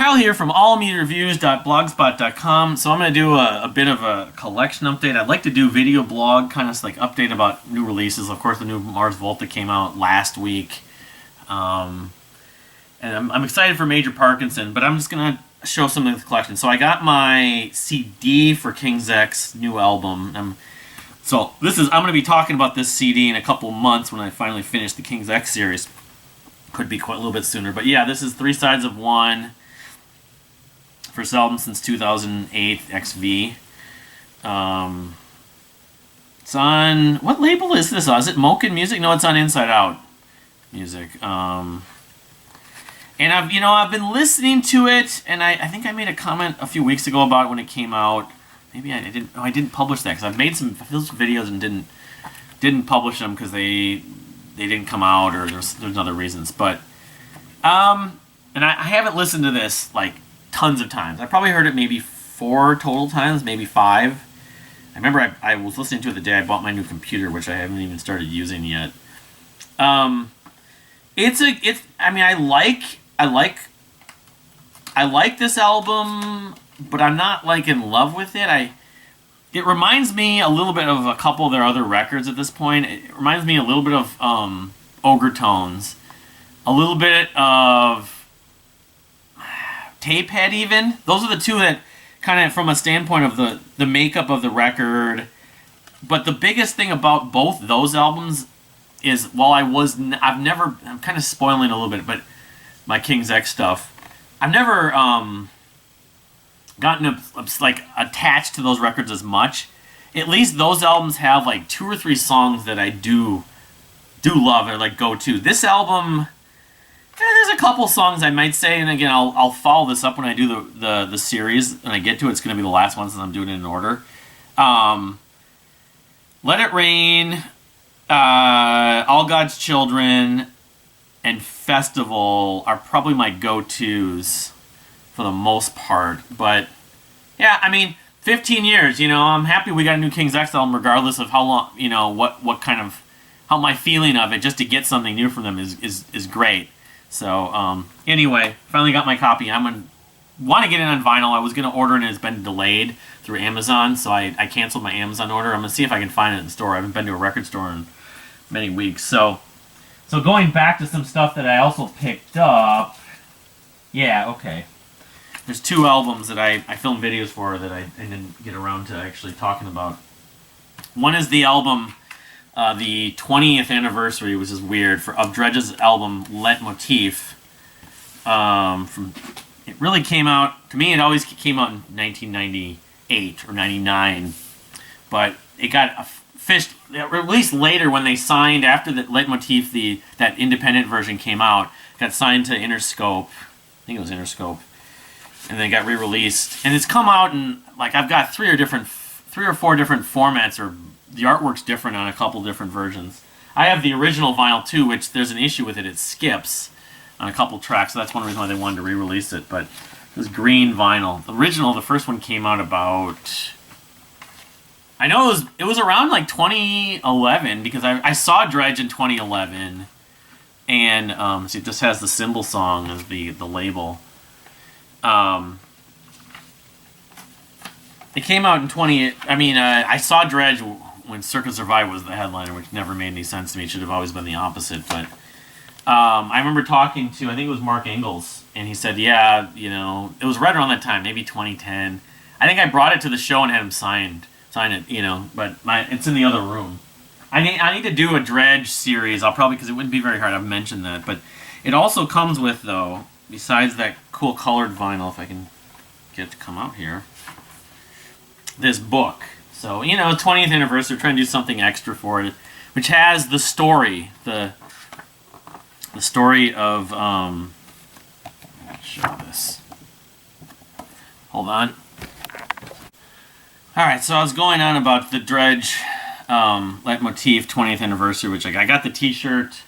Kyle here from allmediareviews.blogspot.com. So I'm going to do a bit of a collection update. I'd like to do video blog, kind of like update about new releases. Of course, the new Mars Volta came out last week. And I'm excited for Major Parkinson, but I'm just going to show some of the collection. So I got my CD for King's X's new album. I'm going to be talking about this CD in a couple months when I finally finish the King's X series. Could be quite a little bit sooner. But yeah, this is 3 Sides of One. First album since 2008, XV. It's on... What label is this on? Is it Moken Music? No, it's on Inside Out Music. And I've been listening to it, and I think I made a comment a few weeks ago about it when it came out. Maybe I didn't. Oh, I didn't publish that because I've made some videos and didn't publish them because they didn't come out, or there's other reasons. But and I haven't listened to this like tons of times. I probably heard it maybe 4 total times, maybe 5. I remember I was listening to it the day I bought my new computer, which I haven't even started using yet. I like this album, but I'm not like in love with it. It reminds me a little bit of a couple of their other records at this point. It reminds me a little bit of Ogre Tones, a little bit of Tapehead even. Those are the two that kind of, from a standpoint of the makeup of the record. But the biggest thing about both those albums is, while I'm kind of spoiling a little bit, but my King's X stuff, I've never gotten like attached to those records as much. At least those albums have like 2 or 3 songs that I do love, or like go to. This album, there's a couple songs I might say, and again I'll follow this up when I do the series. When I get to it, it's going to be the last one since I'm doing it in order. Let It Rain, All God's Children, and Festival are probably my go-tos for the most part. But yeah, I mean, 15 years, I'm happy we got a new King's X album regardless of how long, what kind of, how my feeling of it, just to get something new from them is great. So anyway, finally got my copy. I'm going to want to get it on vinyl. I was going to order it and it's been delayed through Amazon, so I canceled my Amazon order. I'm going to see if I can find it in the store. I haven't been to a record store in many weeks. So going back to some stuff that I also picked up, yeah, okay. There's 2 albums that I filmed videos for that I didn't get around to actually talking about. One is the album, the 20th anniversary, which is weird, of Dredg's album Leitmotif. It really came out, to me it always came out in 1998 or 99, but it got released later when they signed, after the Leitmotif, that independent version came out, got signed to Interscope. I think it was Interscope. And then got re-released. And it's come out in, like, I've got 3 or 4 different formats, or the artwork's different on a couple different versions. I have the original vinyl too, which there's an issue with it. It skips on a couple tracks, so that's one reason why they wanted to re-release it. But this green vinyl. The original, the first one came out about... I know it was around like 2011, because I saw Dredg in 2011, and so it just has the Symbol Song as the label. It came out in I saw Dredg when Circus Survive was the headliner, which never made any sense to me. It should have always been the opposite. But I remember talking to, I think it was Mark Ingalls, and he said, yeah, it was right around that time, maybe 2010. I think I brought it to the show and had him sign it, but it's in the other room. I need to do a Dredg series. I'll probably, because it wouldn't be very hard. I've mentioned that, but it also comes with, though, besides that cool colored vinyl, if I can get it to come out here, this book. So, 20th anniversary, trying to do something extra for it, which has the story, the story of, let's show this. Hold on. Alright, so I was going on about the Dredg Leitmotif 20th anniversary, which I got the t-shirt.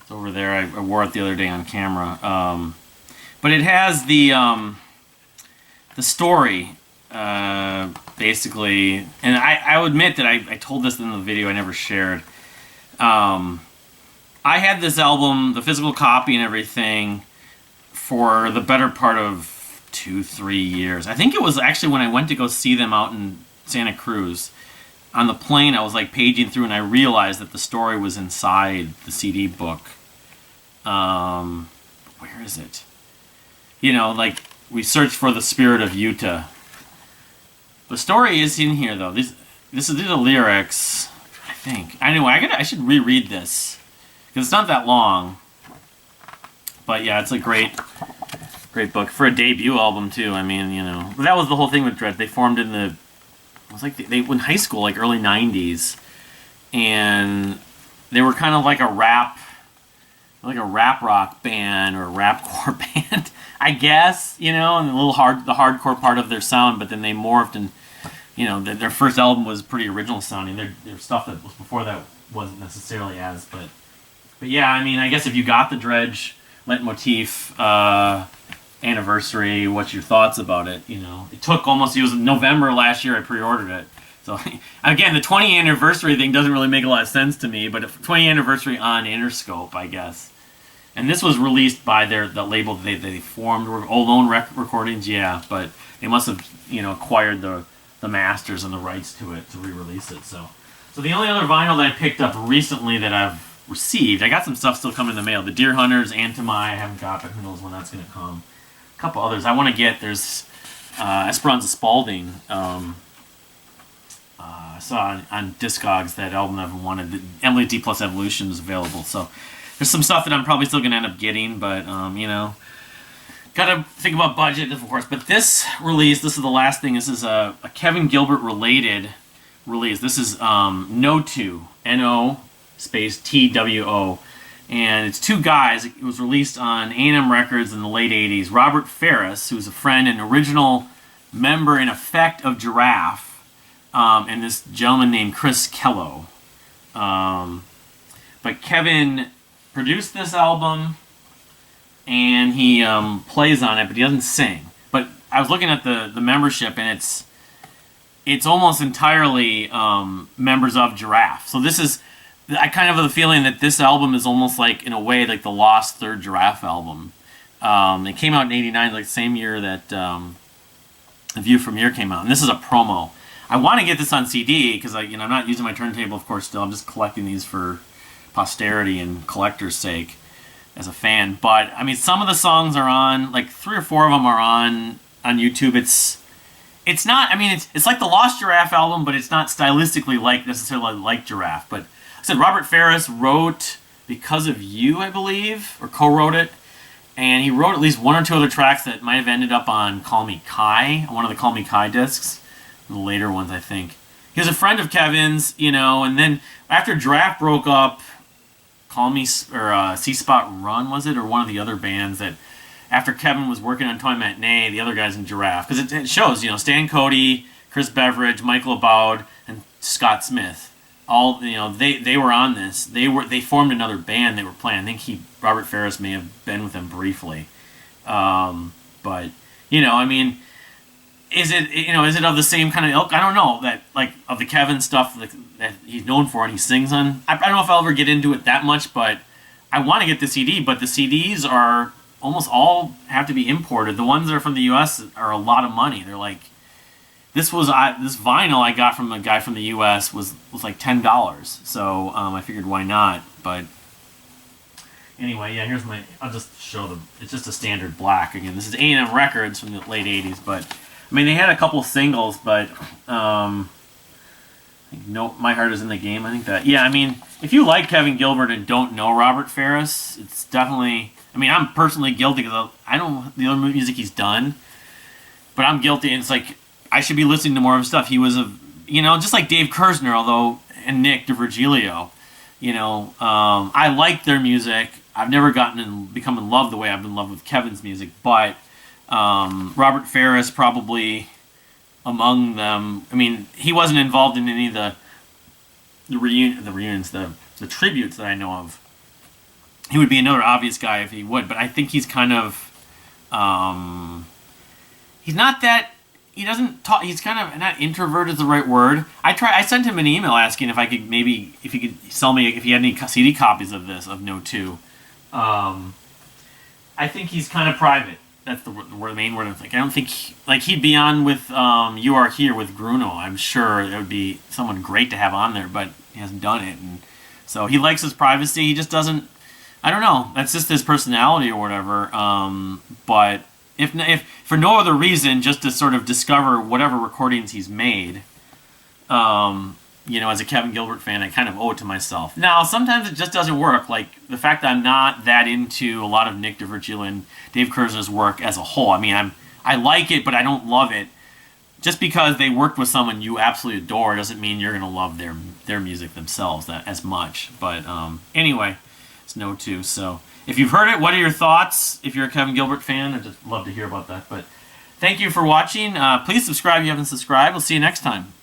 It's over there. I wore it the other day on camera. But it has the story, basically, and I will admit that I told this in the video I never shared. I had this album, the physical copy and everything, for the better part of 2-3 years. I think it was actually when I went to go see them out in Santa Cruz. On the plane, I was like paging through, and I realized that the story was inside the CD book. Where is it? You know, like we searched for the spirit of Utah. The story is in here, though. These are the lyrics, I think. Anyway, I should reread this because it's not that long. But yeah, it's a great book for a debut album too. I mean, you know, but that was the whole thing with Dredg. They formed in it was like they in high school, like early '90s, and they were kind of like a rap rock band or a rapcore band, I guess, you know, and the hardcore part of their sound. But then they morphed, and you know, their first album was pretty original sounding. Their stuff that was before that wasn't necessarily as, but yeah, I mean, I guess if you got the Dredg Leitmotif anniversary, what's your thoughts about it? You know, it was November last year I pre-ordered it. So again, the 20th anniversary thing doesn't really make a lot of sense to me, but 20th anniversary on Interscope, I guess. And this was released by the label they formed, Alone Recordings, yeah, but they must have, you know, acquired the masters and the rights to it to re-release it. So the only other vinyl that I picked up recently that I've received, I got some stuff still coming in the mail. The Deer Hunters, Antimai, I haven't got, but who knows when that's going to come. A couple others I want to get. There's Esperanza Spalding. I saw on Discogs that album I've wanted. The Emily D Plus Evolution is available. So there's some stuff that I'm probably still going to end up getting, but you know, gotta think about budget, of course. But this release, this is the last thing. This is a Kevin Gilbert related release. This is No 2, N-O space T-W-O. And it's two guys. It was released on A&M Records in the late 80s. Robert Ferris, who's a friend and original member in effect of Giraffe, and this gentleman named Chris Kello. But Kevin produced this album, and he plays on it, but he doesn't sing. But I was looking at the membership, and it's almost entirely members of Giraffe. So this is, I kind of have the feeling that this album is almost like, in a way, like the lost third Giraffe album. It came out in '89, like the same year that The View from Here came out, and this is a promo. I want to get this on CD because I'm not using my turntable, of course. Still, I'm just collecting these for posterity and collector's sake as a fan. But I mean, some of the songs are on, like 3 or 4 of them are on YouTube. It's not. I mean, it's like the Lost Giraffe album, but it's not stylistically necessarily like Giraffe. But I said Robert Ferris wrote Because of You, I believe, or co-wrote it. And he wrote at least 1 or 2 other tracks that might have ended up on Call Me Kai, on one of the Call Me Kai discs. The later ones, I think. He was a friend of Kevin's, and then after Giraffe broke up, Call Me, or C-Spot Run, was it? Or one of the other bands that, after Kevin was working on Toy Matinee, the other guys in Giraffe, because it shows, Stan Cody, Chris Beveridge, Michael Aboud, and Scott Smith. All, they were on this. They formed another band they were playing. I think Robert Ferris may have been with them briefly. But, I mean, is it of the same kind of ilk? I don't know, that, like, of the Kevin stuff that he's known for and he sings on. I don't know if I'll ever get into it that much, but I want to get the CD, but the CDs are almost all have to be imported. The ones that are from the U.S. are a lot of money. They're like, this vinyl I got from a guy from the U.S. was like $10. So I figured, why not? But anyway, yeah, I'll just show them. It's just a standard black. Again, this is A&M Records from the late 80s, but I mean, they had a couple singles, but I think My Heart Is in the Game. I think that, yeah, I mean, if you like Kevin Gilbert and don't know Robert Ferris, it's definitely, I mean, I'm personally guilty because I don't know the other music he's done, but I'm guilty, and it's like, I should be listening to more of his stuff. He was just like Dave Kersner, and Nick DiVirgilio, I like their music. I've never become in love the way I've been in love with Kevin's music, but Robert Ferris probably among them. I mean, he wasn't involved in any of the reunions, the tributes that I know of. He would be another obvious guy if he would, but I think he's kind of he's not that. He doesn't talk. He's kind of not introvert is the right word. I sent him an email asking if he could sell me if he had any CD copies of No 2. I think he's kind of private. that's the main word. I don't think he'd be on with You Are Here with Bruno. I'm sure it would be someone great to have on there, but he hasn't done it, and so he likes his privacy. He just doesn't. I don't know. That's just his personality or whatever. But if for no other reason, just to sort of discover whatever recordings he's made. As a Kevin Gilbert fan, I kind of owe it to myself. Now, sometimes it just doesn't work. Like the fact that I'm not that into a lot of Nick DiVergilio and Dave Kurz's work as a whole. I mean, I like it, but I don't love it. Just because they worked with someone you absolutely adore doesn't mean you're gonna love their music themselves as much. But anyway, it's no two. So if you've heard it, what are your thoughts? If you're a Kevin Gilbert fan, I'd just love to hear about that. But thank you for watching. Please subscribe if you haven't subscribed. We'll see you next time.